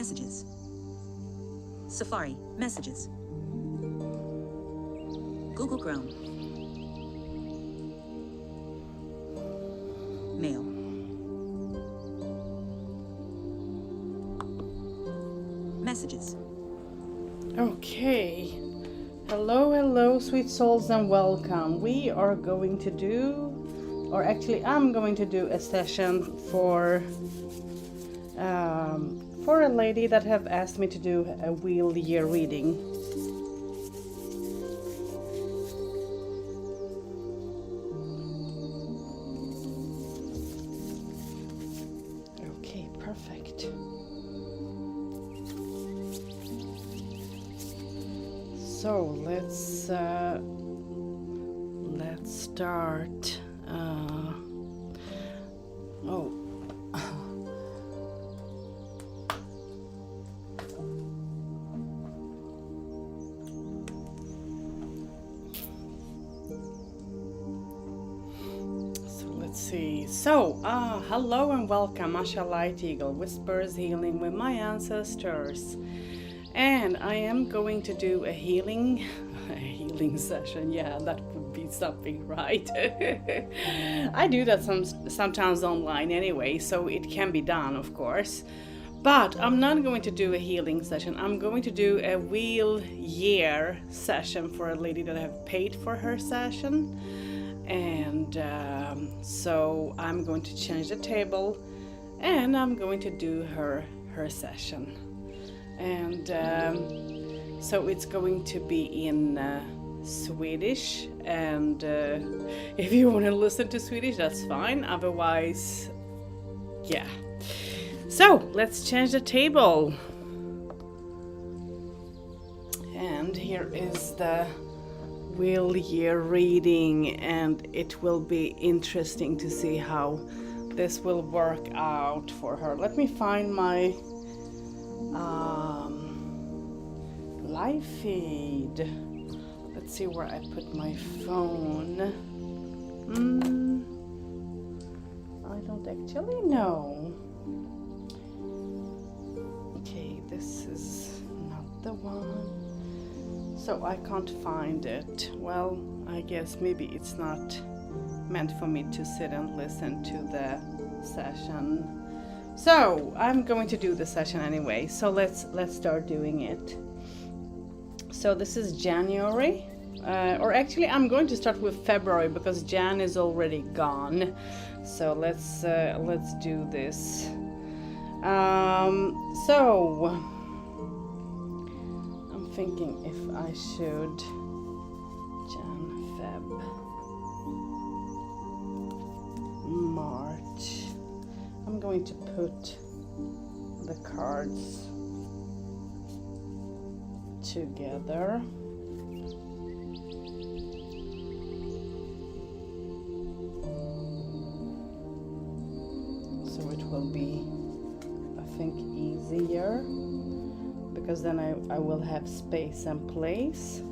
Messages. Safari. Messages. Google Chrome. Mail. Messages. Okay. Hello, hello, sweet souls, and welcome. We are going to do, or actually I'm going to do a session for a lady that have asked me to do a wheel year reading. Okay, perfect. So let's start. Let's see. Hello and welcome, Asha LightEagle, Whispers Healing with my ancestors. And I am going to do a healing session. Yeah, that would be something, right? I do that sometimes online anyway, so it can be done, of course. But I'm not going to do a healing session. I'm going to do a wheel year session for a lady that I have paid for her session. And so I'm going to change the table and I'm going to do her session. And so it's going to be in Swedish, and if you want to listen to Swedish, that's fine. Otherwise, yeah. So let's change the table. And here is the wheel year reading, and it will be interesting to see how this will work out for her. Let me find my live feed. Let's see where I put my phone. I don't actually know. Okay, this is not the one. So I can't find it. Well, I guess maybe it's not meant for me to sit and listen to the session. So I'm going to do the session anyway. So let's start doing it. So this is January, or actually I'm going to start with February because Jan is already gone. So let's do this. So I'm thinking if I should Jan, Feb, March. I'm going to put the cards together. So it will be, I think, easier because then I will have space and place.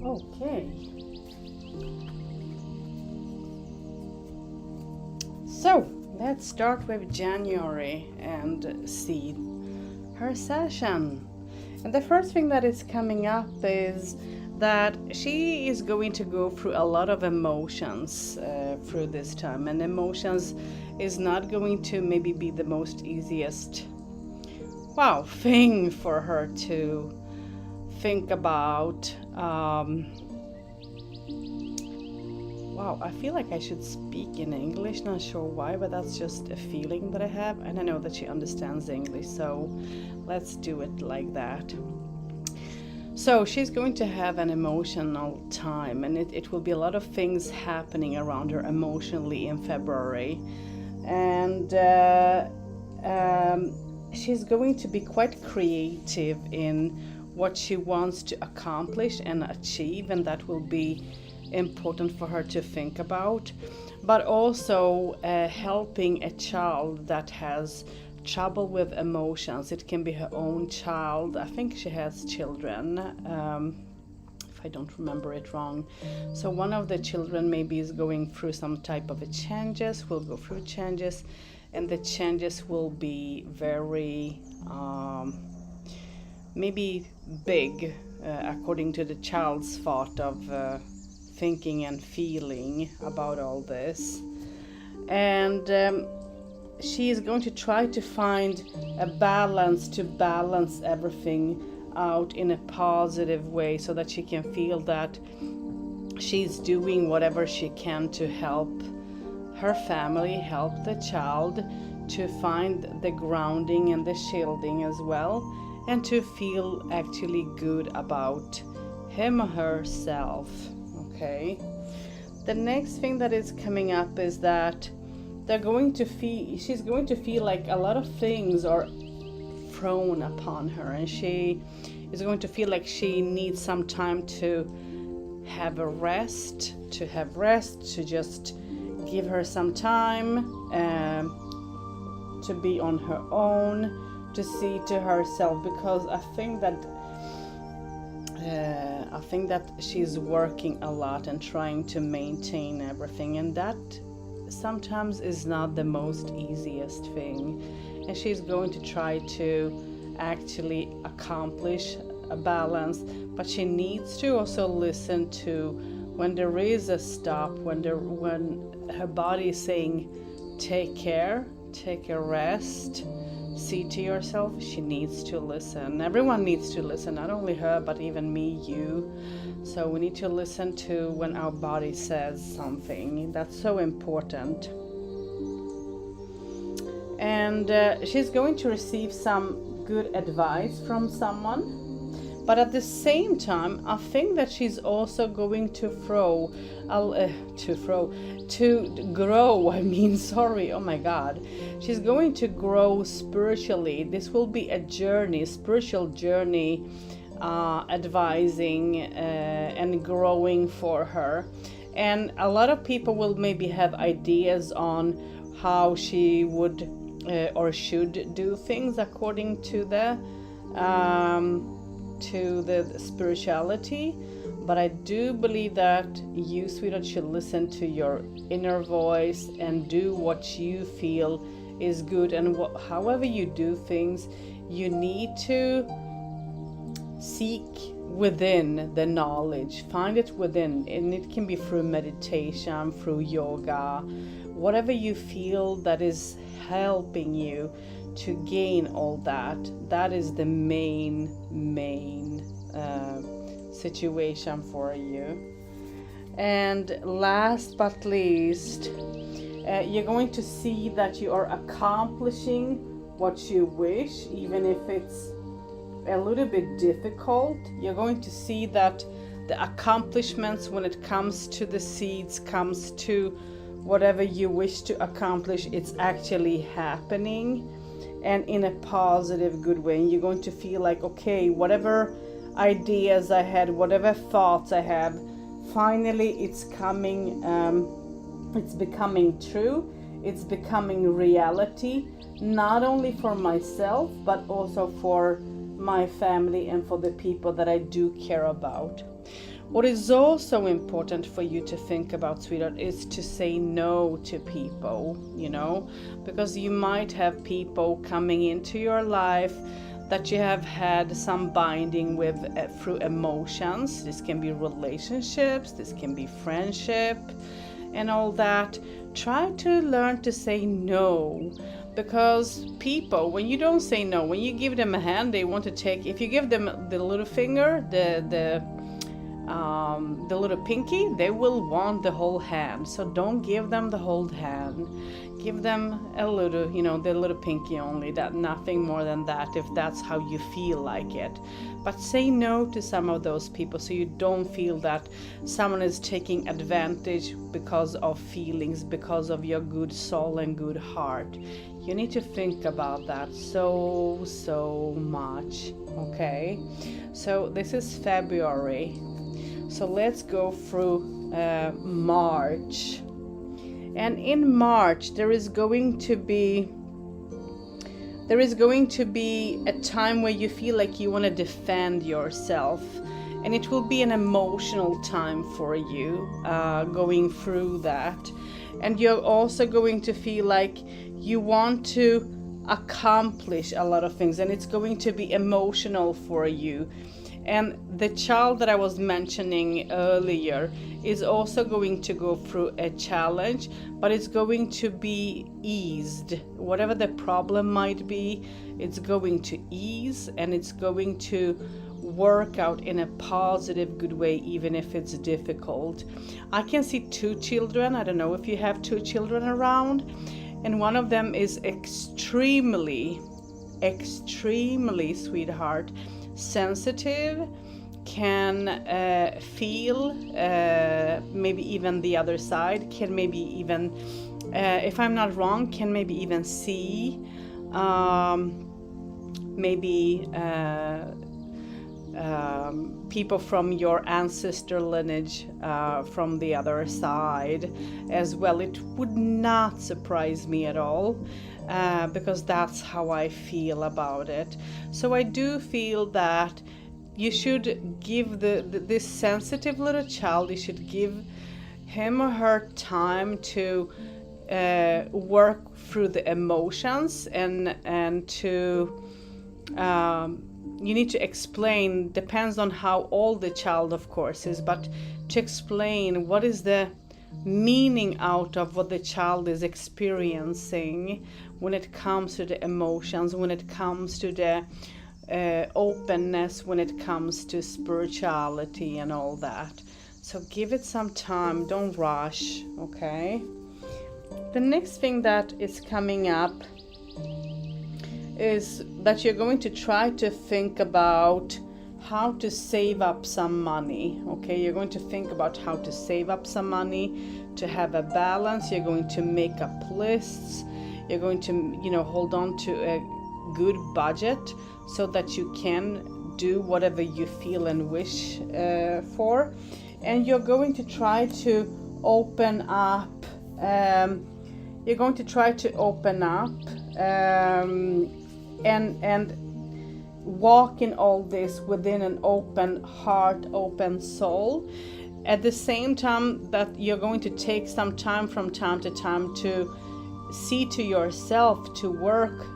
Okay. So let's start with January and see her session. And the first thing that is coming up is that she is going to go through a lot of emotions through this time, and emotions is not going to maybe be the most easiest thing for her to think about. I feel like I should speak in English, not sure why, but that's just a feeling that I have, and I know that she understands English, so let's do it like that. So she's going to have an emotional time, and it will be a lot of things happening around her emotionally in February, and she's going to be quite creative in what she wants to accomplish and achieve, and that will be important for her to think about, but also helping a child that has trouble with emotions. It can be her own child. I think she has children, if I don't remember it wrong. So one of the children maybe is going through some type of a changes, will go through changes, and the changes will be very maybe big, according to the child's thought of thinking and feeling about all this. And she is going to try to find a balance to balance everything out in a positive way, so that she can feel that she's doing whatever she can to help her family, help the child to find the grounding and the shielding as well, and to feel actually good about him or herself. Okay, the next thing that is coming up is that she's going to feel like a lot of things are thrown upon her, and she is going to feel like she needs some time to have rest, to just give her some time to be on her own, to see to herself, because I think that she's working a lot and trying to maintain everything, and that sometimes is not the most easiest thing. And she's going to try to actually accomplish a balance, but she needs to also listen to when there is a stop, when her body is saying take care, take a rest, see to yourself. She needs to listen. Everyone needs to listen, not only her, but even me, you. So we need to listen to when our body says something. That's so important. And she's going to receive some good advice from someone. But at the same time, I think that she's also going to grow. Oh my God. She's going to grow spiritually. This will be a journey, spiritual journey, advising and growing for her. And a lot of people will maybe have ideas on how she would or should do things according to the spirituality. But I do believe that you, sweetheart, should listen to your inner voice and do what you feel is good. And however you do things, you need to seek within the knowledge. Find it within, and it can be through meditation, through yoga, whatever you feel that is helping you to gain all that. That is the main situation for you. And last but least, you're going to see that you are accomplishing what you wish, even if it's a little bit difficult. You're going to see that the accomplishments, when it comes to the seeds, comes to whatever you wish to accomplish, it's actually happening, and in a positive, good way. And you're going to feel like, okay, whatever ideas I had, whatever thoughts I have, finally it's coming, it's becoming true, it's becoming reality, not only for myself, but also for my family and for the people that I do care about. What is also important for you to think about, sweetheart, is to say no to people, because you might have people coming into your life that you have had some binding with through emotions. This can be relationships, this can be friendship and all that. Try to learn to say no, because people, when you don't say no, when you give them a hand, they want to take. If you give them the little finger, the little pinky, they will want the whole hand. So don't give them the whole hand. Give them a little, the little pinky only, that nothing more than that, if that's how you feel like it. But say no to some of those people, so you don't feel that someone is taking advantage because of feelings, because of your good soul and good heart. You need to think about that so much. Okay, so this is February. So let's go through March. And in March there is going to be a time where you feel like you want to defend yourself, and it will be an emotional time for you, going through that. And you're also going to feel like you want to accomplish a lot of things, and it's going to be emotional for you. And the child that I was mentioning earlier is also going to go through a challenge, but it's going to be eased. Whatever the problem might be, it's going to ease, and it's going to work out in a positive, good way, even if it's difficult. I can see 2 children. I don't know if you have 2 children around, and one of them is extremely, sweetheart, sensitive, can feel, maybe even the other side, can maybe even, if I'm not wrong, can maybe even see, maybe people from your ancestor lineage, from the other side as well. It would not surprise me at all, because that's how I feel about it. So I do feel that you should give this sensitive little child, you should give him or her time to work through the emotions, and to you need to explain, depends on how old the child of course is, but to explain what is the meaning out of what the child is experiencing when it comes to the emotions, when it comes to the openness, when it comes to spirituality and all that. So give it some time, don't rush, okay? The next thing that is coming up is that you're going to try to think about how to save up some money, okay? You're going to think about how to save up some money, to have a balance. You're going to make up lists. You're going to, hold on to a good budget so that you can do whatever you feel and wish for. And you're going to try to open up, and walk in all this within an open heart, open soul. At the same time that you're going to take some time from time to time to see to yourself, to work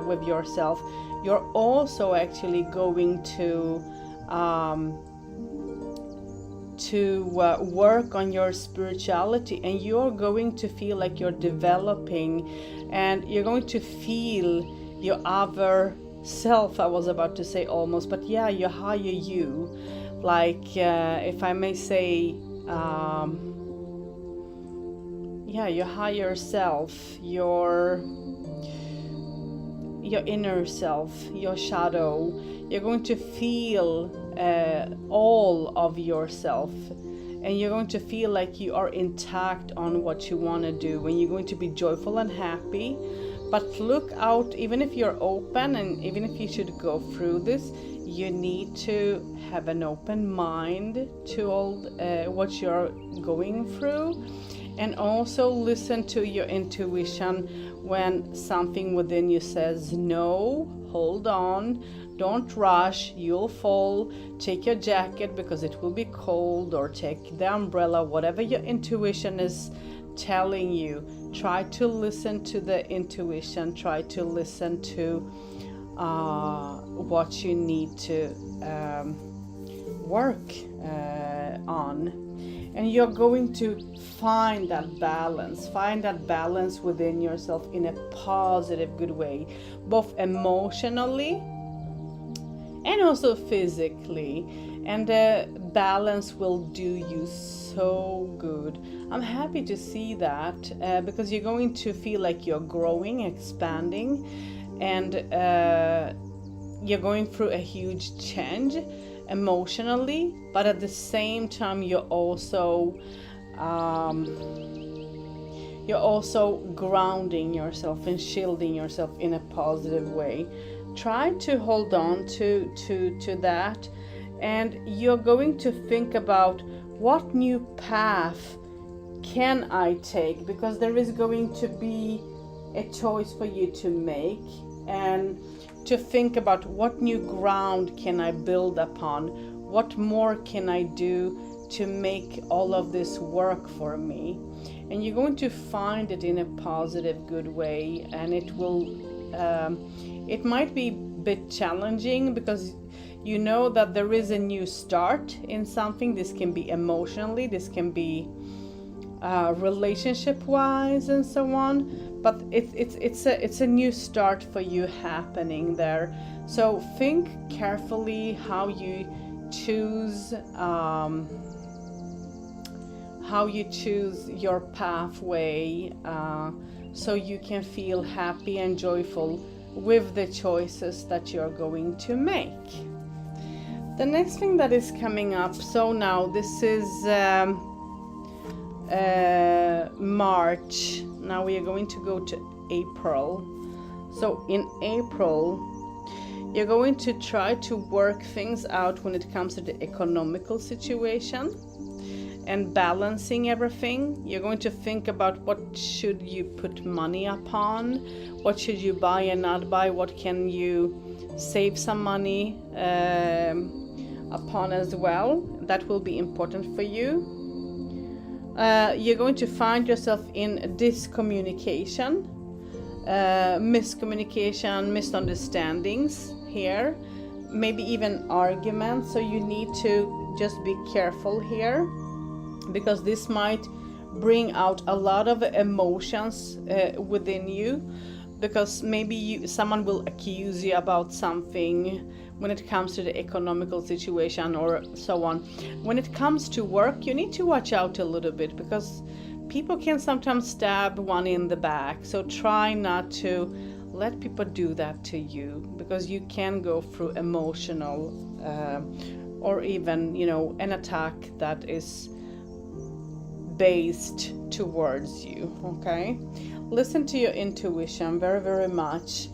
with yourself, you're also actually going to work on your spirituality, and you're going to feel like you're developing, and you're going to feel your other self, I was about to say almost, but yeah, your higher you, like if I may say, your higher self, your inner self, your shadow. You're going to feel all of yourself, and you're going to feel like you are intact on what you want to do, and you're going to be joyful and happy. But look out, even if you're open, and even if you should go through this, you need to have an open mind to all what you're going through, and also listen to your intuition when something within you says no, hold on, don't rush, you'll fall, take your jacket because it will be cold, or take the umbrella, whatever your intuition is telling you. Try to listen to the intuition, try to listen to what you need to work on, and you're going to find that balance within yourself in a positive, good way, both emotionally and also physically, and the balance will do you so good. I'm happy to see that, because you're going to feel like you're growing, expanding, and you're going through a huge change emotionally, but at the same time you're also grounding yourself and shielding yourself in a positive way. Try to hold on to that, and you're going to think about what new path can I take? Because there is going to be a choice for you to make, and to think about what new ground can I build upon, what more can I do to make all of this work for me. And you're going to find it in a positive, good way, and it will it might be a bit challenging, because you know that there is a new start in something. This can be emotionally, this can be relationship wise, and so on, but it's a new start for you happening there. So think carefully how you choose your pathway, so you can feel happy and joyful with the choices that you're going to make. The next thing that is coming up, so now this is March. Now we are going to go to April. So in April, you're going to try to work things out when it comes to the economical situation and balancing everything. You're going to think about what should you put money upon, what should you buy and not buy, what can you save some money upon as well. That will be important for you. You're going to find yourself in discommunication, miscommunication, misunderstandings here, maybe even arguments. So you need to just be careful here, because this might bring out a lot of emotions within you, because maybe someone will accuse you about something when it comes to the economical situation or so on. When it comes to work, you need to watch out a little bit, because people can sometimes stab one in the back. So try not to let people do that to you, because you can go through emotional or even, an attack that is based towards you. Okay, listen to your intuition very, very much.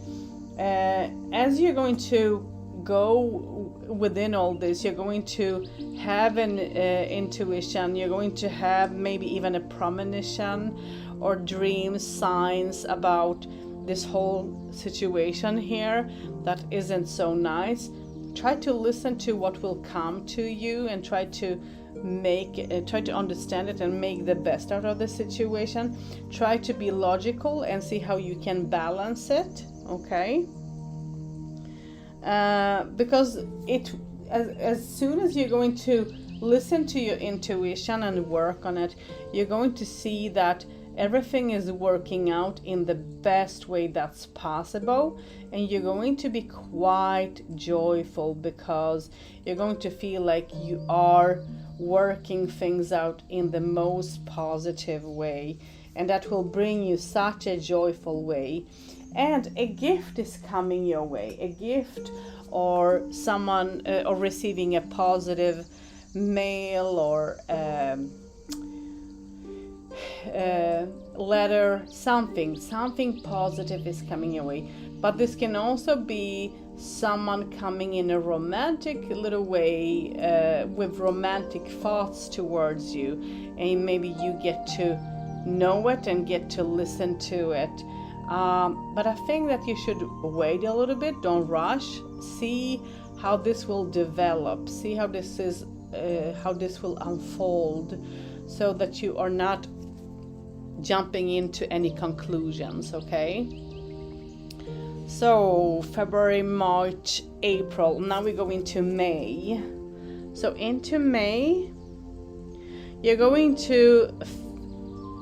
As you're going to go within all this, you're going to have an intuition, you're going to have maybe even a premonition or dreams, signs about this whole situation here that isn't so nice. Try to listen to what will come to you, and try to understand it and make the best out of the situation. Try to be logical and see how you can balance it. Okay, because as soon as you're going to listen to your intuition and work on it, you're going to see that everything is working out in the best way that's possible, and you're going to be quite joyful, because you're going to feel like you are working things out in the most positive way, and that will bring you such a joyful way. And a gift is coming your way, a gift, or someone or receiving a positive mail or letter, something positive is coming your way. But this can also be someone coming in a romantic little way, with romantic thoughts towards you, and maybe you get to know it and get to listen to it. But I think that you should wait a little bit, don't rush, see how this will develop, see how this will unfold, so that you are not jumping into any conclusions. Okay, so February, March, April. Now we go into May. So into May, you're going to,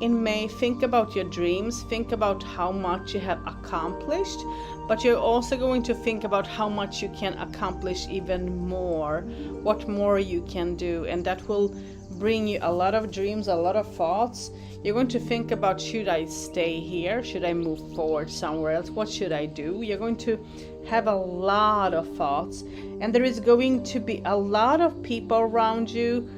in May, think about your dreams, think about how much you have accomplished, but you're also going to think about how much you can accomplish even more, what more you can do, and that will bring you a lot of dreams, a lot of thoughts. You're going to think about, should I stay here? Should I move forward somewhere else? What should I do? You're going to have a lot of thoughts, and there is going to be a lot of people around you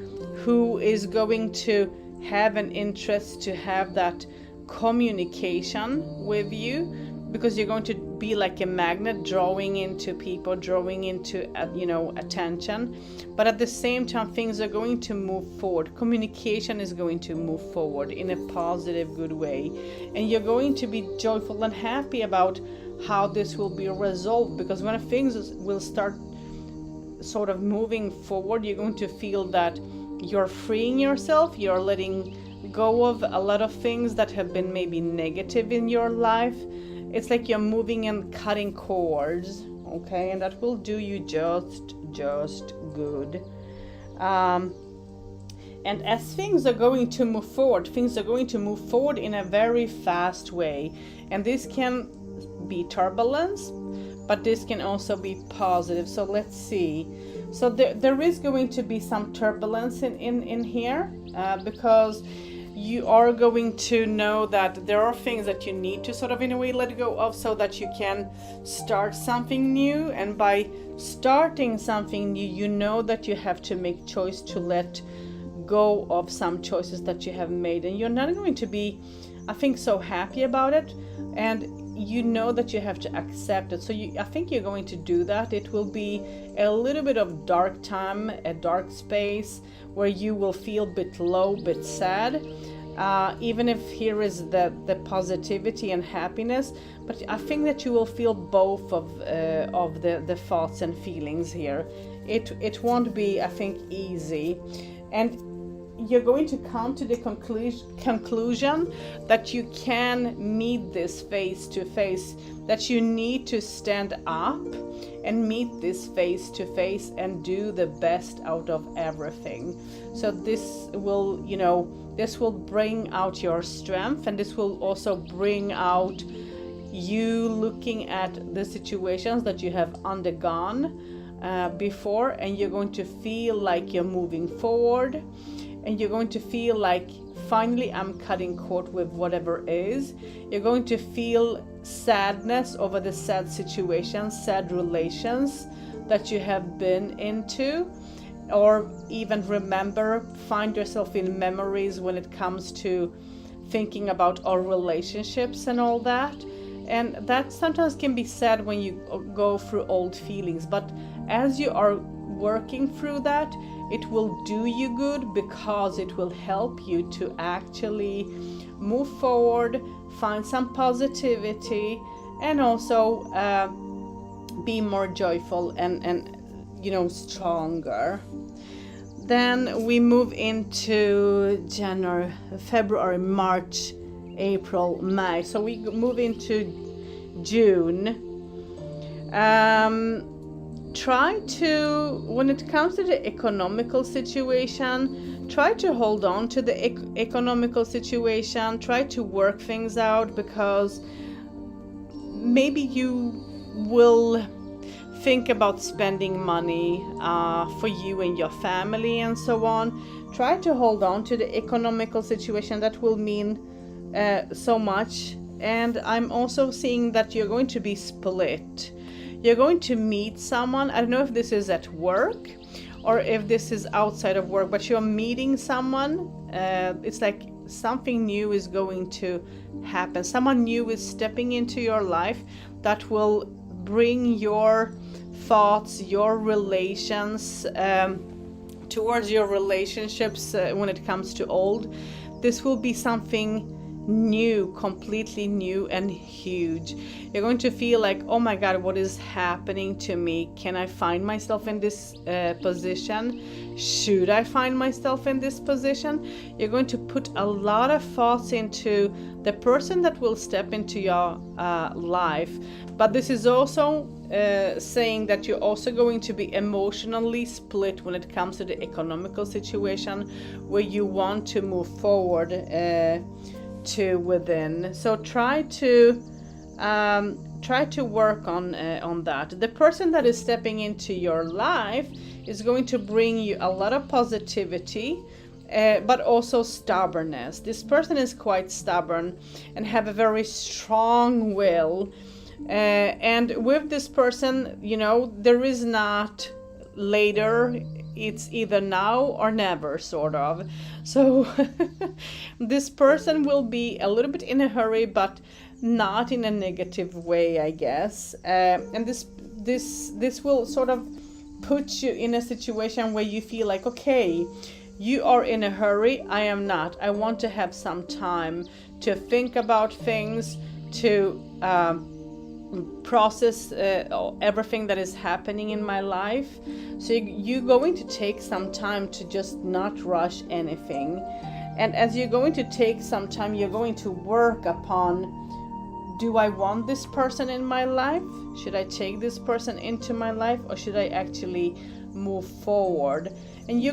who is going to have an interest to have that communication with you, because you're going to be like a magnet, drawing into people, drawing into attention. But at the same time, things are going to move forward. Communication is going to move forward in a positive, good way, and you're going to be joyful and happy about how this will be resolved, because when things will start sort of moving forward, you're going to feel that you're freeing yourself, you're letting go of a lot of things that have been maybe negative in your life. It's like you're moving and cutting cords, okay, and that will do you just good. And as things are going to move forward, things are going to move forward in a very fast way, and this can be turbulence, but this can also be positive. So let's see. So there is going to be some turbulence in here, because you are going to know that there are things that you need to sort of in a way let go of, so that you can start something new. And by starting something new, you know that you have to make choice to let go of some choices that you have made, and you're not going to be, I think, so happy about it, and you know that you have to accept it. So I think you're going to do that. It will be a little bit of dark time, a dark space where you will feel a bit low, bit sad, even if here is the positivity and happiness. But I think that you will feel both of the thoughts and feelings here. It won't be, I think, easy, and you're going to come to the conclusion that you can meet this face to face, that you need to stand up and meet this face to face and do the best out of everything. So this will, this will bring out your strength, and this will also bring out you looking at the situations that you have undergone before, and you're going to feel like you're moving forward. And you're going to feel like, finally, I'm cutting cord with whatever is. You're going to feel sadness over the sad situations, sad relations that you have been into, or even find yourself in memories when it comes to thinking about our relationships and all that. And that sometimes can be sad when you go through old feelings. But as you are working through that, it will do you good, because it will help you to actually move forward, find some positivity, and also be more joyful and stronger. Then we move into January, February, March, April, May. So we move into June. Try to, when it comes to the economical situation, try to hold on to the economical situation, try to work things out, because maybe you will think about spending money for you and your family and so on. Try to hold on to the economical situation. That will mean so much. And I'm also seeing that you're going to be split. You're going to meet someone. I don't know if this is at work or if this is outside of work, but you're meeting someone. It's like something new is going to happen. Someone new is stepping into your life that will bring your thoughts, your relations, towards your relationships when it comes to old. This will be something new, completely new and huge. You're going to feel like, oh my God, what is happening to me? Can I find myself in this position? Should I find myself in this position? You're going to put a lot of thoughts into the person that will step into your life. But this is also saying that you're also going to be emotionally split when it comes to the economical situation where you want to move forward to within. So try to work on that. The person that is stepping into your life is going to bring you a lot of positivity, but also stubbornness. This person is quite stubborn and have a very strong will. And with this person, there is not later. It's either now or never, sort of. So this person will be a little bit in a hurry, but not in a negative way, I guess. And this will sort of put you in a situation where you feel like, okay, you are in a hurry, I am not. I want to have some time to think about things, to process everything that is happening in my life. So you're going to take some time to just not rush anything. And as you're going to take some time, you're going to work upon, do I want this person in my life? Should I take this person into my life, or should I actually move forward? And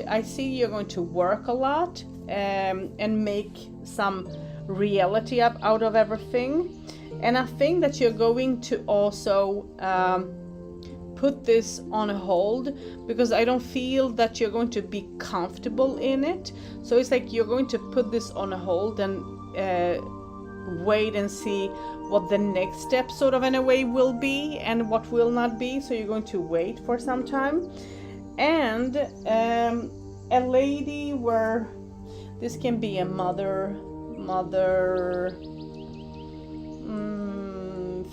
I see you're going to work a lot and make some reality out of everything. And I think that you're going to also put this on hold, because I don't feel that you're going to be comfortable in it. So it's like you're going to put this on hold and wait and see what the next step sort of in a way will be and what will not be. So you're going to wait for some time. And a lady where this can be a mother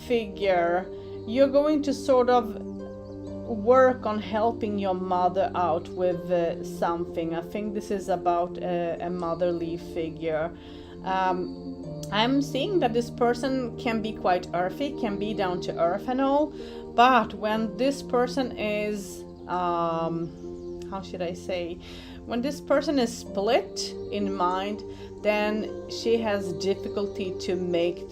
figure, you're going to sort of work on helping your mother out with something. I think this is about a motherly figure. I'm seeing that this person can be quite earthy, can be down to earth and all, but when this person is how should I say, when this person is split in mind, then she has difficulty to make,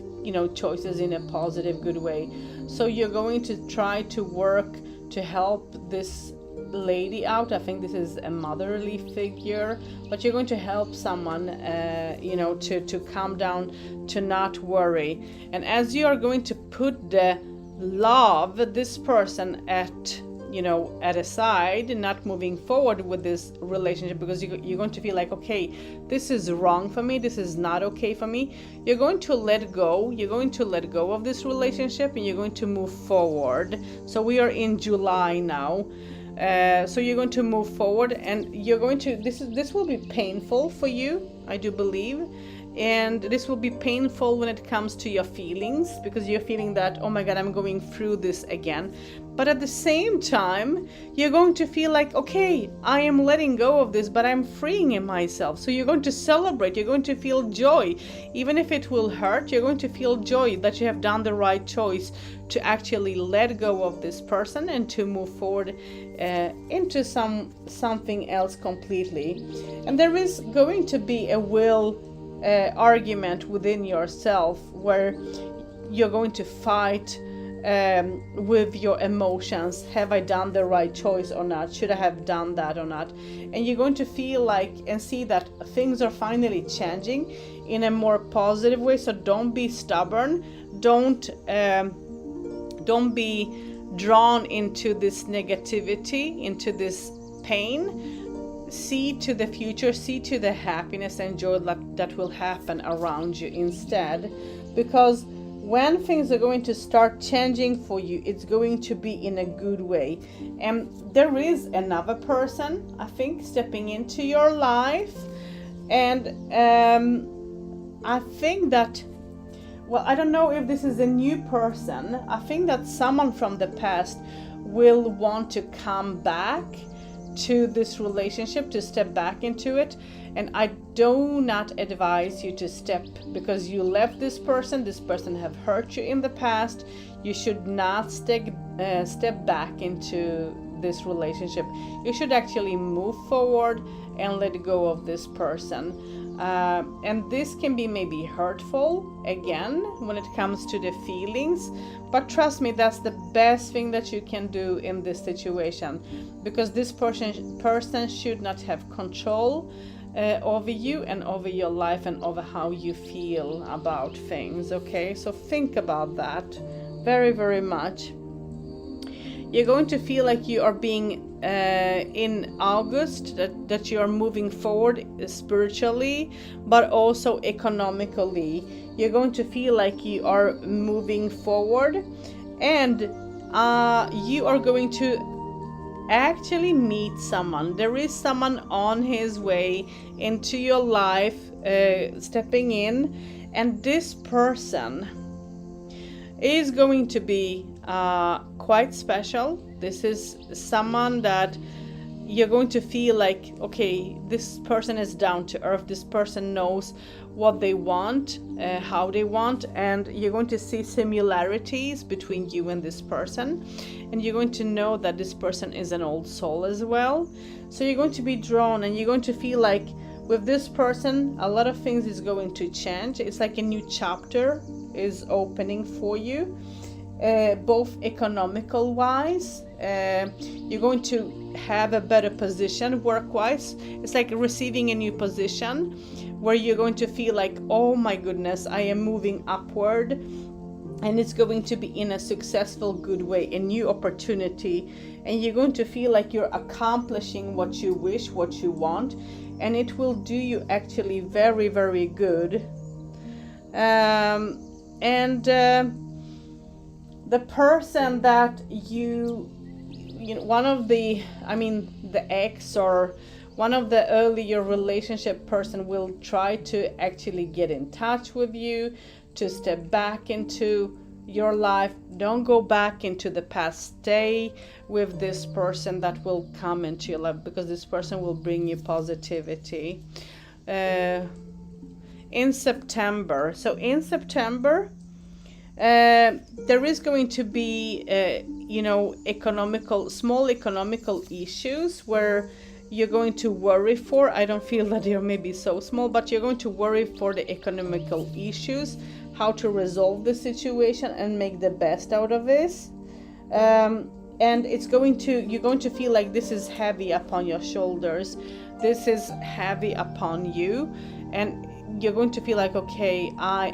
choices in a positive, good way. So you're going to try to work to help this lady out. I think this is a motherly figure, but you're going to help someone, to calm down, to not worry. And as you are going to put the love, this person at a side, not moving forward with this relationship, because you're going to feel like, okay, this is wrong for me, this is not okay for me. You're going to let go. You're going to let go of this relationship, and you're going to move forward. So we are in July now. So you're going to move forward, and you're going to, this will be painful for you, I do believe. And this will be painful when it comes to your feelings, because you're feeling that, oh my God, I'm going through this again. But at the same time, you're going to feel like, okay, I am letting go of this, but I'm freeing myself. So you're going to celebrate. You're going to feel joy. Even if it will hurt, you're going to feel joy that you have done the right choice to actually let go of this person and to move forward into something else completely. And there is going to be a will argument within yourself where you're going to fight with your emotions. Have I done the right choice or not? Should I have done that or not? And you're going to feel like and see that things are finally changing in a more positive way. So don't be stubborn. Don't be drawn into this negativity, into this pain. See to the future, see to the happiness and joy that will happen around you instead. Because when things are going to start changing for you, it's going to be in a good way. And there is another person, I think, stepping into your life. And I think that, well, I don't know if this is a new person. I think that someone from the past will want to come back to this relationship, to step back into it. And I do not advise you to step, because you left this person have hurt you in the past. You should not step back into this relationship. You should actually move forward and let go of this person. And this can be maybe hurtful again when it comes to the feelings, but trust me, that's the best thing that you can do in this situation, because this person should not have control over you and over your life and over how you feel about things. Okay, so think about that very, very much. You're going to feel like you are being in August, that you are moving forward spiritually, but also economically. You're going to feel like you are moving forward, and you are going to actually meet someone. There is someone on his way into your life, stepping in, And this person is going to be quite special. This is someone that you're going to feel like, okay, this person is down to earth. This person knows what they want, how they want, and you're going to see similarities between you and this person. And you're going to know that this person is an old soul as well. So you're going to be drawn, and you're going to feel like with this person, a lot of things is going to change. It's like a new chapter is opening for you, both economical wise. You're going to have a better position work-wise. It's like receiving a new position where you're going to feel like, oh my goodness, I am moving upward, and it's going to be in a successful, good way, a new opportunity, and you're going to feel like you're accomplishing what you wish, what you want, and it will do you actually very, very good. The person that you know, one of the, the ex or one of the earlier relationship person will try to actually get in touch with you, to step back into your life. Don't go back into the past. Stay with this person that will come into your life, because this person will bring you positivity. In September. So in September, there is going to be, small economical issues where you're going to worry for. I don't feel that they're maybe so small, but you're going to worry for the economical issues, how to resolve the situation and make the best out of this. And you're going to feel like this is heavy upon your shoulders. This is heavy upon you, and you're going to feel like, okay, I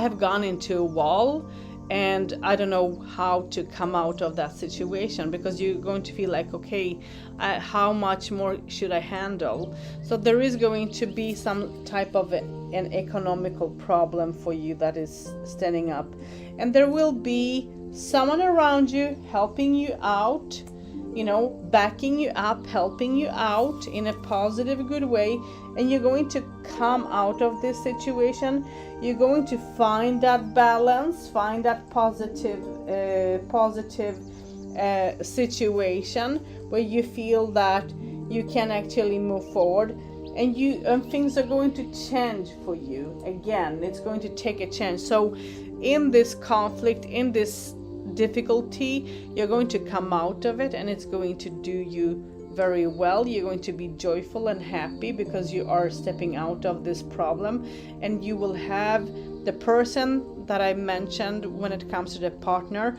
have gone into a wall, and I don't know how to come out of that situation, because you're going to feel like, okay, how much more should I handle? So there is going to be some type of an economical problem for you that is standing up, and there will be someone around you helping you out, backing you up, helping you out in a positive, good way, and you're going to come out of this situation. You're going to find that balance, find that positive situation where you feel that you can actually move forward, and things are going to change for you. Again, it's going to take a change. So in this conflict, in this difficulty, you're going to come out of it, and it's going to do you very well. You're going to be joyful and happy because you are stepping out of this problem, and you will have the person that I mentioned when it comes to the partner.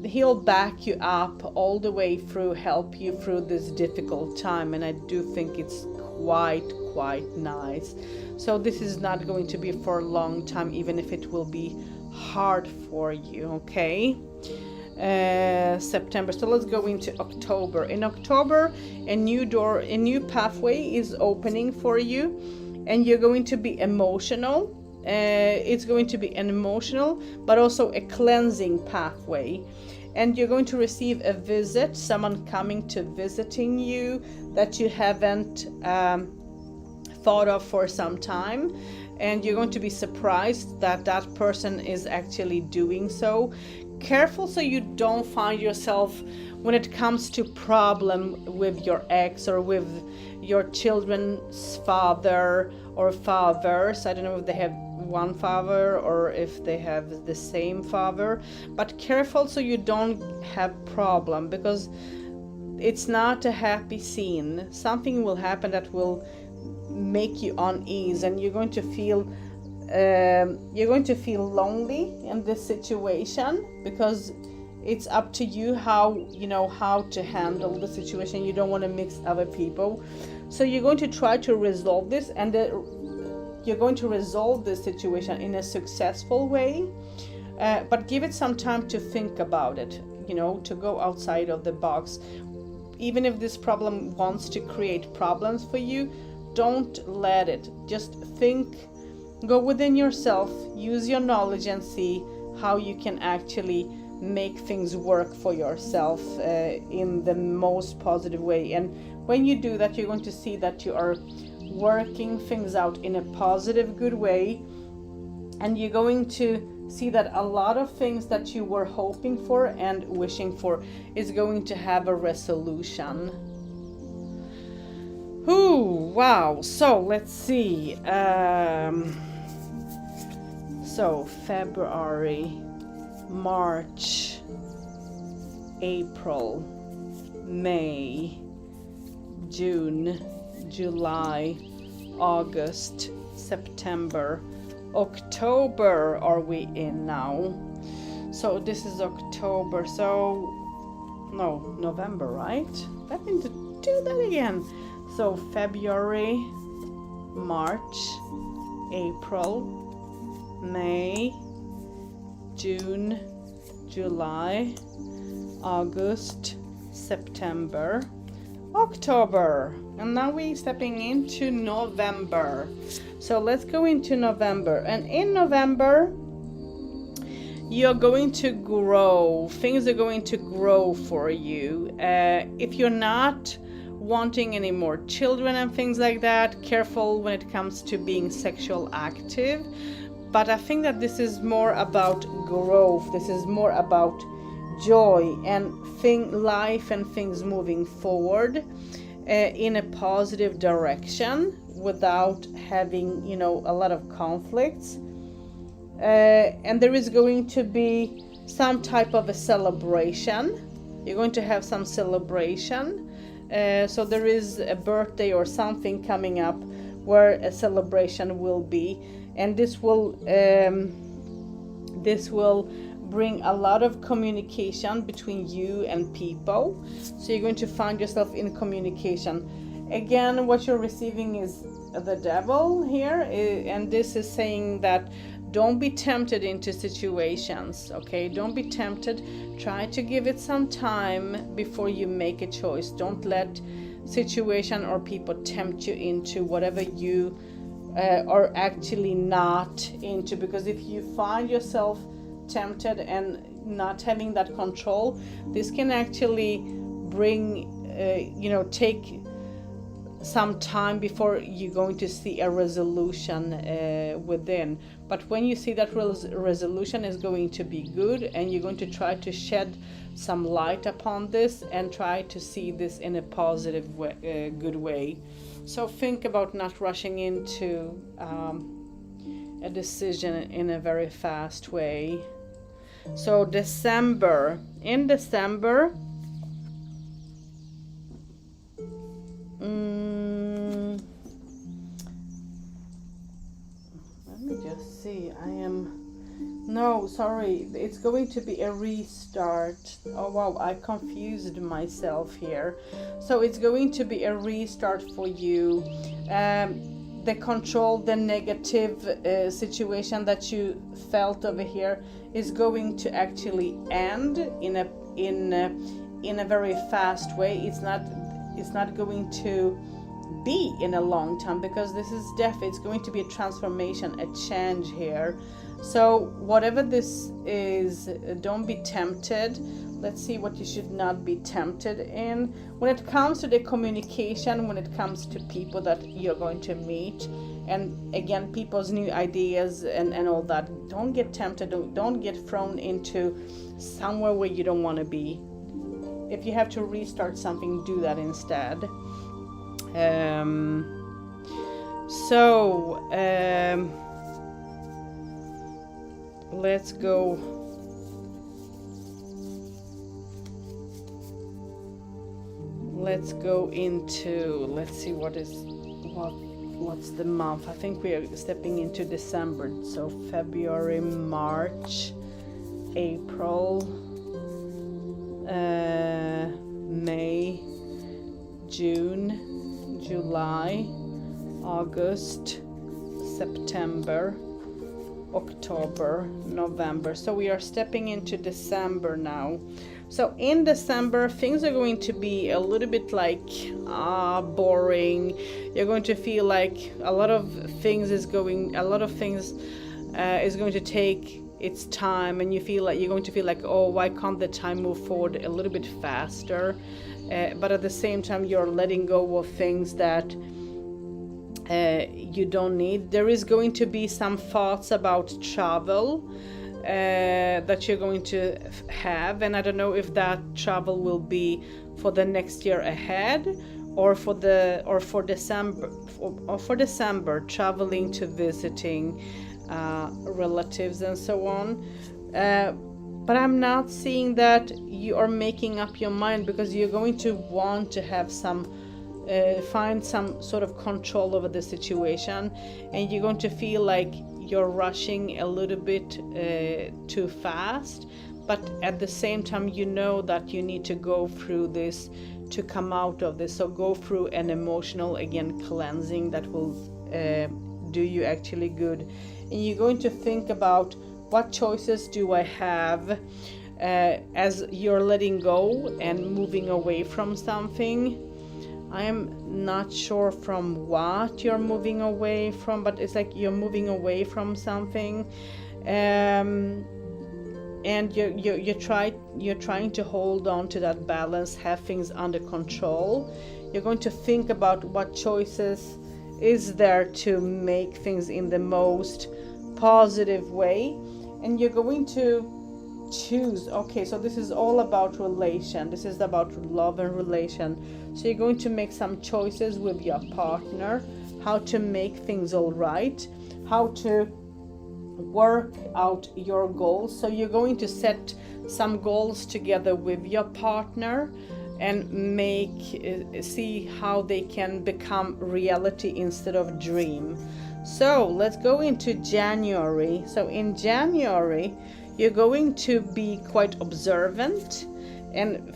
He'll back you up all the way through, help you through this difficult time, and I do think it's quite nice. So this is not going to be for a long time, even if it will be hard for you. Okay, September. So let's go into October. In October, a new pathway is opening for you, and you're going to be emotional. It's going to be an emotional but also a cleansing pathway, and you're going to receive a visit, someone coming to visiting you that you haven't thought of for some time, and you're going to be surprised that that person is actually doing so. Careful so you don't find yourself, when it comes to problem with your ex or with your children's father or fathers. I don't know if they have one father or if they have the same father, but careful so you don't have problem, because it's not a happy scene. Something will happen that will make you unease, and you're going to feel lonely in this situation, because it's up to you how to handle the situation. You don't want to mix other people, so you're going to try to resolve this, and you're going to resolve this situation in a successful way, but give it some time to think about it, to go outside of the box. Even if this problem wants to create problems for you, don't let it. Just think, go within yourself, use your knowledge, and see how you can actually make things work for yourself in the most positive way. And when you do that, you're going to see that you are working things out in a positive, good way. And you're going to see that a lot of things that you were hoping for and wishing for is going to have a resolution. Ooh, wow. So let's see. So February, March, April, May, June, July, August, September, October are we in now. So this is October, so no, November, right? Let me do that again. So February, March, April, May, June, July, August, September, October, and now we're stepping into November. So let's go into November, and in November you're going to grow. Things are going to grow for you. If you're not wanting any more children and things like that, careful when it comes to being sexual active. But I think that this is more about growth. This is more about joy and life and things moving forward in a positive direction without having, you know, a lot of conflicts. And there is going to be some type of a celebration. You're going to have some celebration. So there is a birthday or something coming up where a celebration will be, and this will bring a lot of communication between you and people. So you're going to find yourself in communication. Again, what you're receiving is the devil here, and this is saying that don't be tempted into situations, okay? Don't be tempted. Try to give it some time before you make a choice. Don't let situation or people tempt you into whatever you are actually not into, because if you find yourself tempted and not having that control, this can actually bring, take some time before you're going to see a resolution within. But when you see that resolution is going to be good, and you're going to try to shed some light upon this and try to see this in a positive way, good way. So think about not rushing into a decision in a very fast way. So in December, let me just see, it's going to be a restart. Oh wow, I confused myself here. So it's going to be a restart for you. The control, the negative situation that you felt over here is going to actually end in a very fast way. It's not going to be in a long time, because this is death. It's going to be a transformation, a change here. So whatever this is, don't be tempted. Let's see what you should not be tempted in. When it comes to the communication, when it comes to people that you're going to meet, and again, people's new ideas and all that, don't get tempted. Don't get thrown into somewhere where you don't want to be. If you have to restart something, do that instead. Let's go. Let's go into, let's see what's the month. I think we are stepping into December. So February, March, April, May, June, July, August, September, October, November. So we are stepping into December now. So in December, things are going to be a little bit like boring. You're going to feel like a lot of things is going to take its time, and you're going to feel like, oh, why can't the time move forward a little bit faster? But at the same time, you're letting go of things that you don't need. There is going to be some thoughts about travel that you're going to have, and I don't know if that travel will be for the next year ahead or for December, traveling to visiting relatives and so on. But I'm not seeing that you are making up your mind, because you're going to want to have find some sort of control over the situation, and you're going to feel like you're rushing a little bit too fast. But at the same time, you know that you need to go through this to come out of this. So go through an emotional, again, cleansing that will do you actually good. And you're going to think about, what choices do I have as you're letting go and moving away from something. I am not sure from what you're moving away from, but it's like you're moving away from something, and you're trying to hold on to that balance, have things under control. You're going to think about what choices is there to make things in the most positive way, and you're going to choose. Okay, so this is all about relation. This is about love and relation. So you're going to make some choices with your partner, how to make things all right, how to work out your goals. So you're going to set some goals together with your partner and see how they can become reality instead of dream. So let's go into January. So in January, you're going to be quite observant and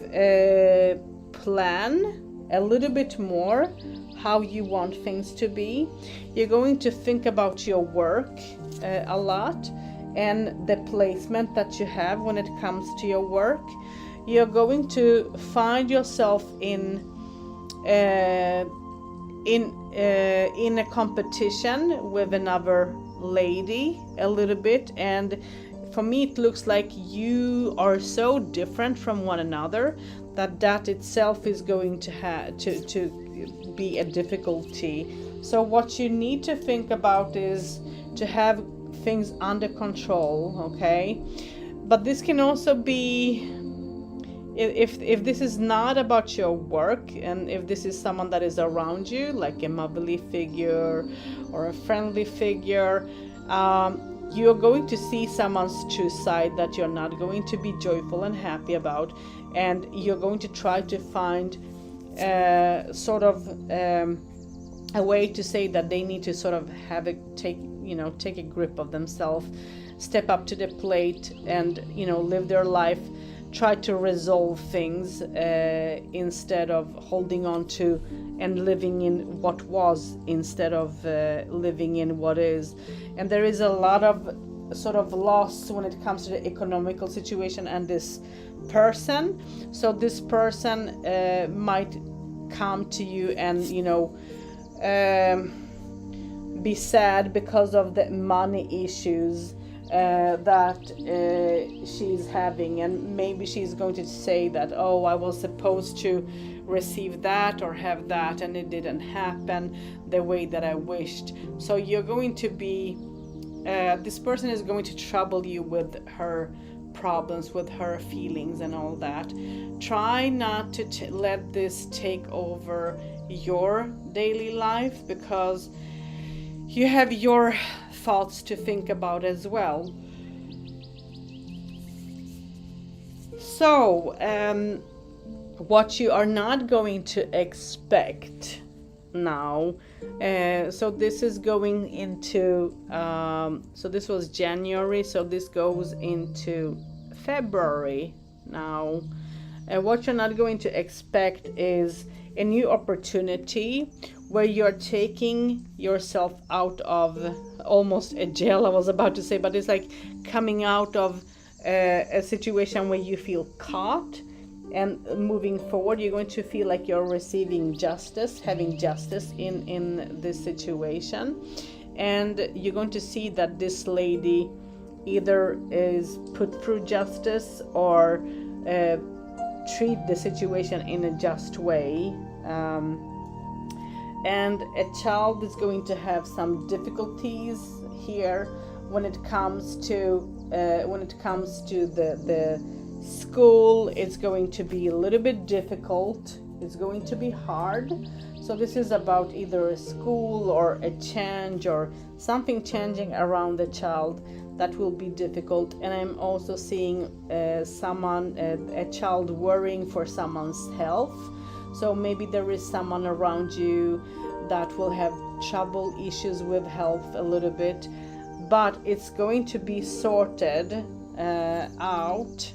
plan a little bit more how you want things to be. You're going to think about your work a lot and the placement that you have when it comes to your work. You're going to find yourself in a competition with another lady a little bit, and for me it looks like you are so different from one another that itself is going to be a difficulty. So what you need to think about is to have things under control, okay? But this can also be, if this is not about your work, and if this is someone that is around you, like a motherly figure or a friendly figure, you're going to see someone's true side that you're not going to be joyful and happy about, and you're going to try to find a way to say that they need to sort of take a grip of themselves, step up to the plate, and live their life, try to resolve things instead of holding on to and living in what was instead of living in what is. And there is a lot of sort of loss when it comes to the economical situation and this person. So this person might come to you and be sad because of the money issues that she's having, and maybe she's going to say that, oh, I was supposed to receive that or have that, and it didn't happen the way that I wished. So you're going to be this person is going to trouble you with her problems, with her feelings and all that. Try not to let this take over your daily life, because you have your thoughts to think about as well. So what you are not going to expect now, so this is going into so this was January, so this goes into February now. And what you're not going to expect is a new opportunity where you're taking yourself out of almost a jail, I was about to say, but it's like coming out of a situation where you feel caught, and moving forward you're going to feel like you're receiving justice, having justice in this situation. And you're going to see that this lady either is put through justice or treat the situation in a just way. and a child is going to have some difficulties here when it comes to the school. It's going to be a little bit difficult. It's going to be hard. So this is about either a school or a change or something changing around the child that will be difficult. And I'm also seeing a child worrying for someone's health. So maybe there is someone around you that will have trouble, issues with health a little bit, but it's going to be sorted out.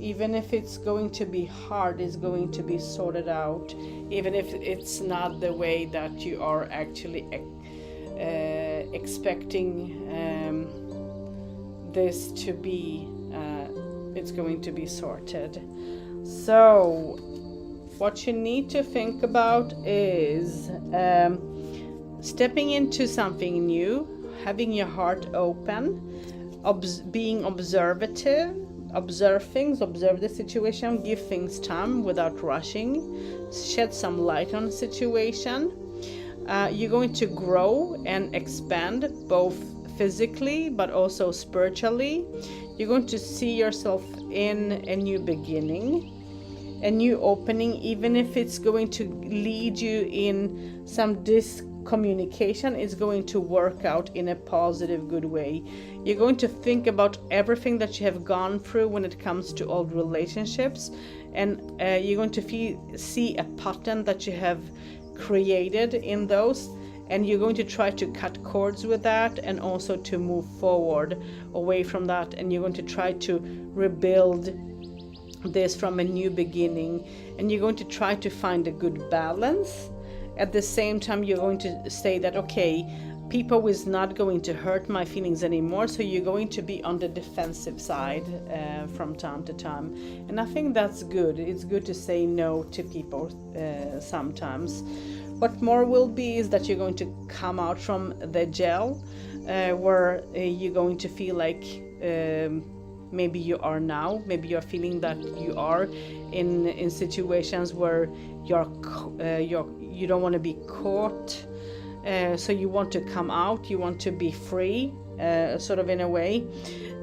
Even if it's going to be hard, it's going to be sorted out, even if it's not the way that you are actually expecting this to be. It's going to be sorted. So what you need to think about is stepping into something new, having your heart open, being observative, observe things, observe the situation, give things time without rushing, shed some light on the situation. You're going to grow and expand both physically but also spiritually. You're going to see yourself in a new beginning, a new opening, even if it's going to lead you in some discommunication. It's going to work out in a positive, good way. You're going to think about everything that you have gone through when it comes to old relationships, and you're going to see a pattern that you have created in those, and you're going to try to cut cords with that and also to move forward away from that, and you're going to try to rebuild this from a new beginning, and you're going to try to find a good balance. At the same time, you're going to say that, okay, people is not going to hurt my feelings anymore, so you're going to be on the defensive side from time to time. And I think that's good. It's good to say no to people sometimes. What more will be is that you're going to come out from the jail where you're going to feel like maybe you are now. Maybe you're feeling that you are in situations where you don't want to be caught. So you want to come out, you want to be free, sort of in a way.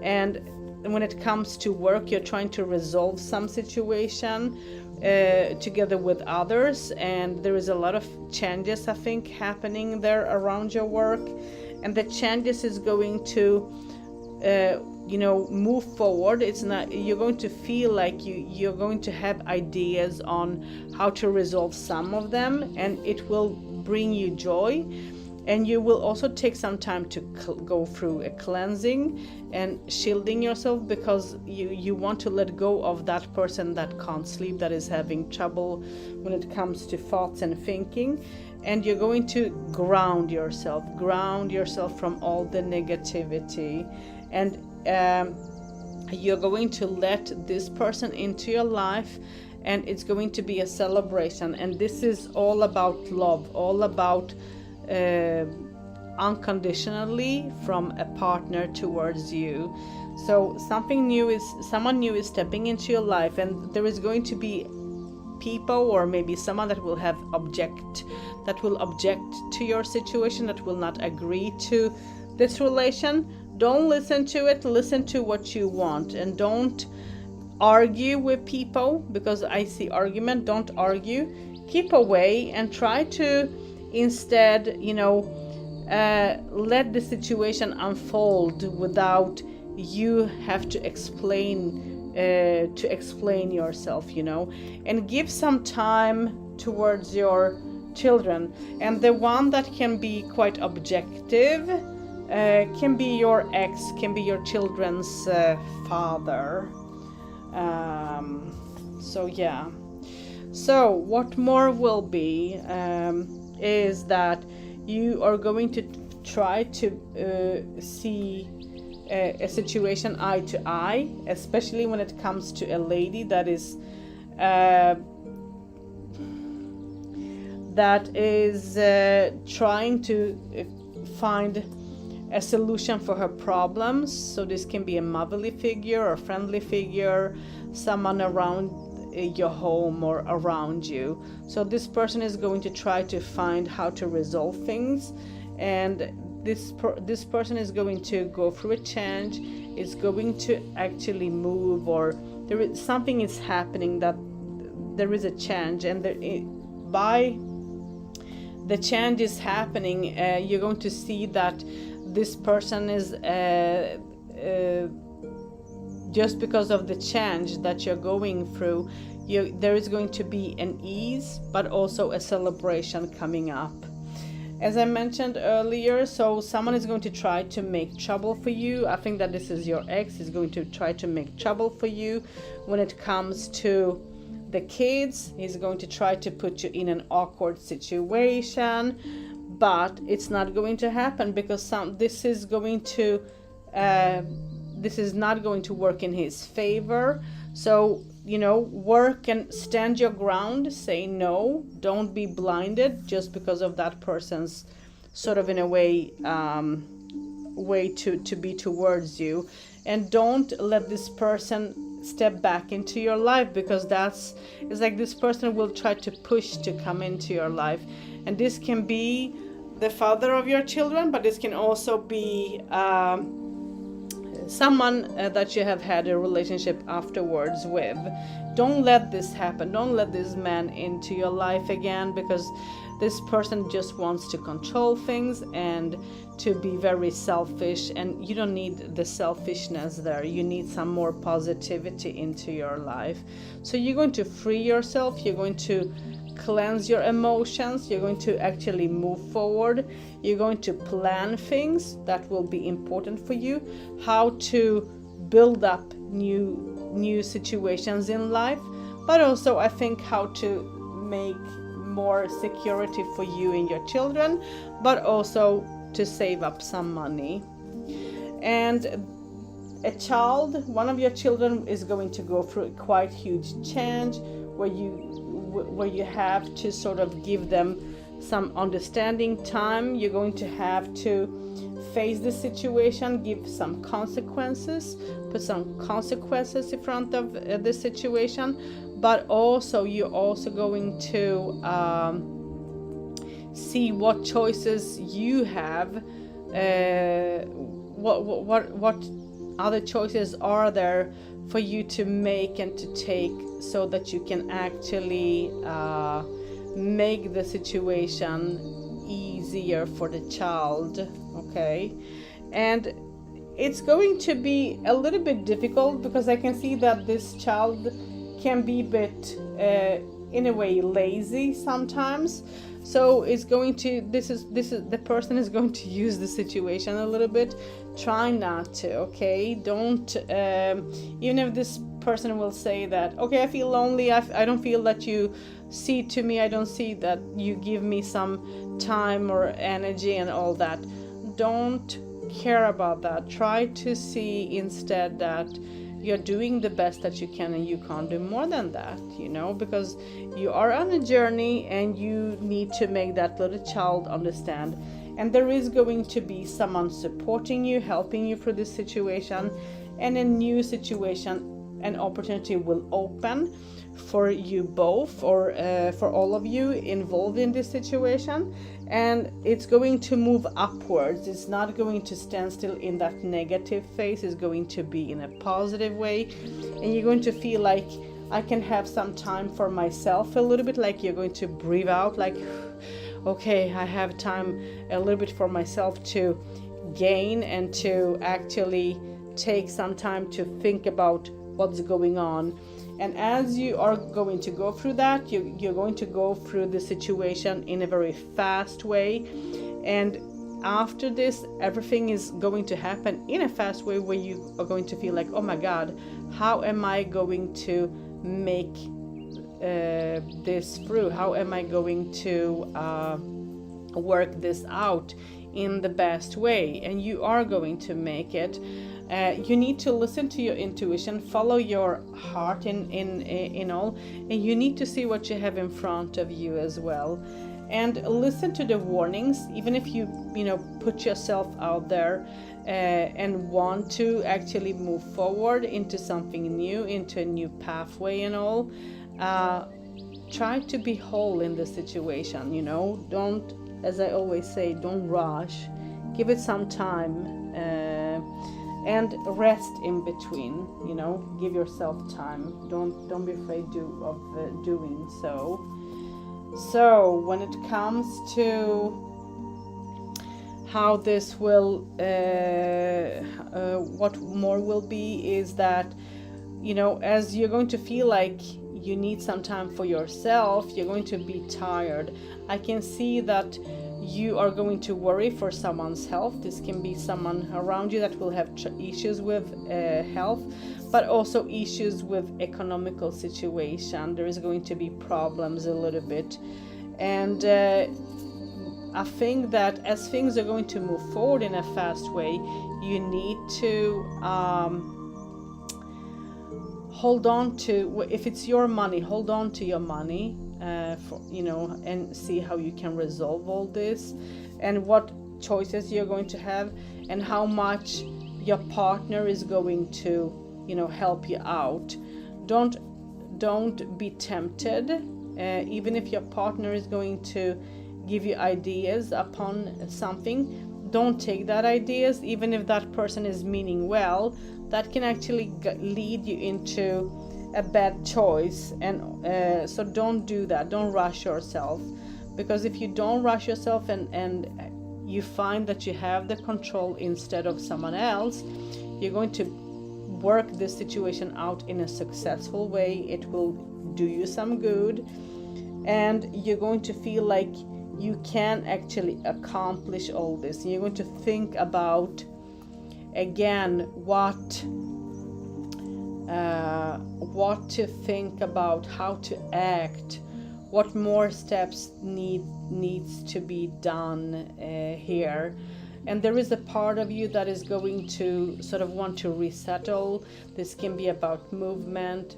And when it comes to work, you're trying to resolve some situation together with others, and there is a lot of changes, I think, happening there around your work. And the changes is going to move forward. It's not, you're going to feel like you're going to have ideas on how to resolve some of them, and it will bring you joy. And you will also take some time to go through a cleansing and shielding yourself, because you want to let go of that person that can't sleep, that is having trouble when it comes to thoughts and thinking. And you're going to ground yourself from all the negativity. And you're going to let this person into your life, and it's going to be a celebration. And this is all about love, all about unconditionally from a partner towards you. So someone new is stepping into your life, and there is going to be people, or maybe someone that will object to your situation, that will not agree to this relation. Don't listen to it. Listen to what you want, and don't argue with people, because I see argument. Don't argue. Keep away and try to instead, let the situation unfold without you have to explain yourself, and give some time towards your children. And the one that can be quite objective can be your ex, can be your children's father. So what more will be is that you are going to try to see a situation eye to eye, especially when it comes to a lady that is trying to find a solution for her problems. So this can be a motherly figure or friendly figure, someone around your home or around you. So this person is going to try to find how to resolve things, and this person is going to go through a change, is going to actually move, or there is something is happening that there is a change, and by the change is happening, you're going to see that this person is just because of the change that you're going through, there is going to be an ease, but also a celebration coming up. As I mentioned earlier, so someone is going to try to make trouble for you. I think that this is your ex is going to try to make trouble for you when it comes to the kids. He's going to try to put you in an awkward situation, but it's not going to happen because this is not going to work in his favor. So, work and stand your ground, say no, don't be blinded just because of that person's sort of, in a way to be towards you. And don't let this person step back into your life, because it's like this person will try to push to come into your life. And this can be the father of your children, but this can also be someone that you have had a relationship afterwards with. Don't let this happen. Don't let this man into your life again, because this person just wants to control things and to be very selfish, and you don't need the selfishness there. You need some more positivity into your life. So you're going to free yourself, you're going to cleanse your emotions, you're going to actually move forward, you're going to plan things that will be important for you, how to build up new situations in life, but also I think how to make more security for you and your children, but also to save up some money. And one of your children is going to go through a quite huge change where you have to sort of give them some understanding time. You're going to have to face the situation, give some consequences, put some consequences in front of the situation, but also you're also going to see what choices you have, what other choices are there for you to make and to take, so that you can actually make the situation easier for the child. Okay, and it's going to be a little bit difficult because I can see that this child can be a bit in a way lazy sometimes. So it's going to the person is going to use the situation a little bit. Try not to, okay? Don't even if this person will say that, okay, I feel lonely, I don't feel that you see to me, I don't see that you give me some time or energy and all that. Don't care about that. Try to see instead that you're doing the best that you can, and you can't do more than that, because you are on a journey and you need to make that little child understand. And there is going to be someone supporting you, helping you through this situation, and a new situation, an opportunity will open for you both, or for all of you involved in this situation, and it's going to move upwards. It's not going to stand still in that negative phase. It's going to be in a positive way, and you're going to feel like I can have some time for myself a little bit, like you're going to breathe out, like, okay, I have time a little bit for myself to gain and to actually take some time to think about what's going on. And as you are going to go through that, you're going to go through the situation in a very fast way. And after this, everything is going to happen in a fast way where you are going to feel like, oh my God, how am I going to make this through? How am I going to work this out in the best way? And you are going to make it. You need to listen to your intuition, follow your heart in all, and you need to see what you have in front of you as well, and listen to the warnings. Even if you put yourself out there and want to actually move forward into something new, into a new pathway and all, try to be whole in the situation, you know. Don't, as I always say, don't rush. Give it some time, and rest in between, you know. Give yourself time. Don't be afraid of doing so. So when it comes to how this will, what more will be is that, you know, as you're going to feel like you need some time for yourself, you're going to be tired. I can see that you are going to worry for someone's health. This can be someone around you that will have issues with health, but also issues with economical situation. There is going to be problems a little bit. And I think that as things are going to move forward in a fast way, you need to hold on to, if it's your money, hold on to your money, for, you know, and see how you can resolve all this, and what choices you're going to have, and how much your partner is going to, you know, help you out. Don't be tempted, even if your partner is going to give you ideas upon something. Don't take that ideas, even if that person is meaning well. That can actually lead you into a bad choice, and so don't do that. Don't rush yourself, because if you don't rush yourself and you find that you have the control instead of someone else, you're going to work this situation out in a successful way. It will do you some good, and you're going to feel like you can actually accomplish all this. And you're going to think about again what to think about, how to act, what more steps needs to be done here. And there is a part of you that is going to sort of want to resettle. This can be about movement,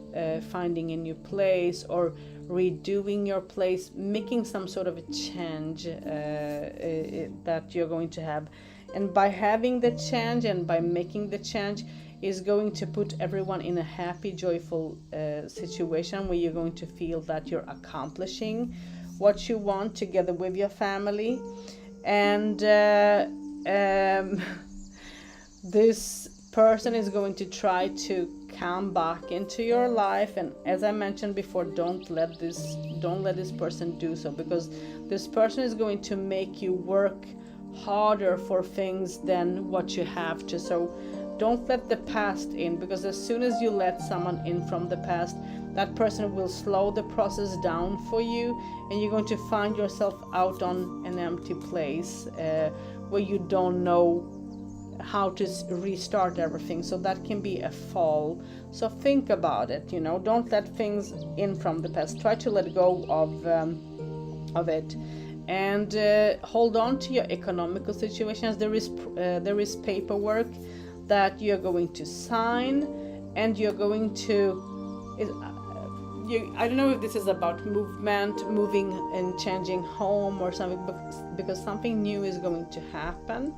finding a new place, or redoing your place, making some sort of a change that you're going to have. And by having the change and by making the change is going to put everyone in a happy, joyful situation where you're going to feel that you're accomplishing what you want together with your family. And this person is going to try to come back into your life, and as I mentioned before, don't let this person do so, because this person is going to make you work harder for things than what you have to. So don't let the past in, because as soon as you let someone in from the past, that person will slow the process down for you, and you're going to find yourself out on an empty place where you don't know how to restart everything. So that can be a fall. So think about it, you know. Don't let things in from the past. Try to let go of it, and hold on to your economical situations. There is paperwork that you're going to sign, and you're going to I don't know if this is about moving and changing home or something, because something new is going to happen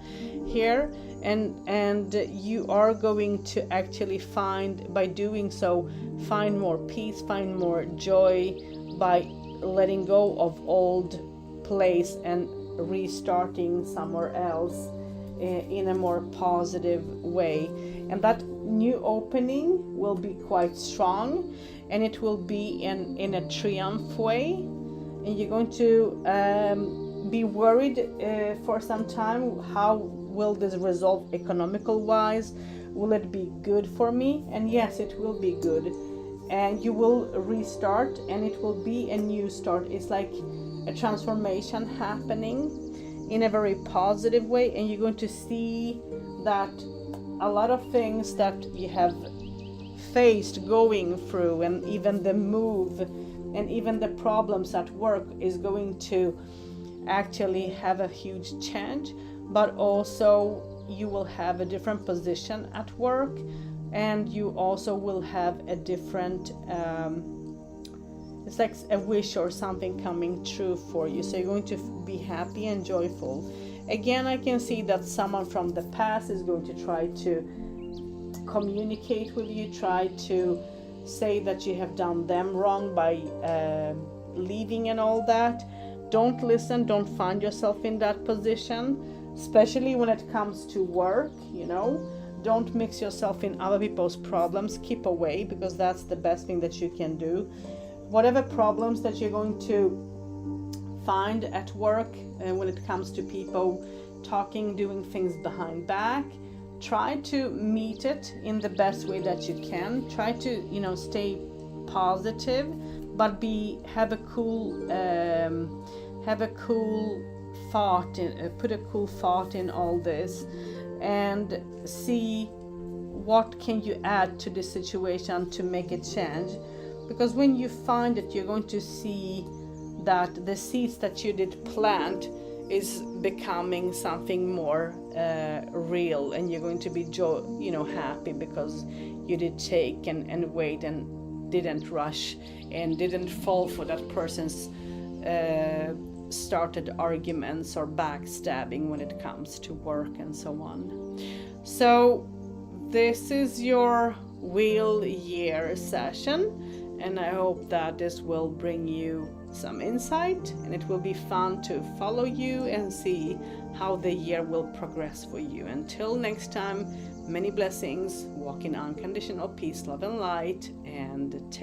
here, and you are going to actually find, by doing so, find more peace, find more joy by letting go of old place and restarting somewhere else in a more positive way. And that new opening will be quite strong, and it will be in a triumph way, and you're going to be worried for some time. How will this resolve economical wise? Will it be good for me? And yes, it will be good, and you will restart, and it will be a new start. It's like a transformation happening in a very positive way, and you're going to see that a lot of things that you have faced going through, and even the move, and even the problems at work, is going to actually have a huge change. But also you will have a different position at work, and you also will have a different it's like a wish or something coming true for you. So you're going to be happy and joyful. Again, I can see that someone from the past is going to try to communicate with you, try to say that you have done them wrong by leaving and all that. Don't listen, don't find yourself in that position, especially when it comes to work, you know. Don't mix yourself in other people's problems. Keep away, because that's the best thing that you can do. Whatever problems that you're going to find at work, when it comes to people talking, doing things behind back, try to meet it in the best way that you can. Try to, you know, stay positive, but have a cool thought in, put a cool thought in all this, and see what can you add to the situation to make it change. Because when you find it, you're going to see that the seeds that you did plant is becoming something more real, and you're going to be happy because you did take and wait and didn't rush and didn't fall for that person's started arguments or backstabbing when it comes to work and so on. So this is your wheel year session, and I hope that this will bring you some insight, and it will be fun to follow you and see how the year will progress for you. Until next time, many blessings, walk in unconditional peace, love and light, and take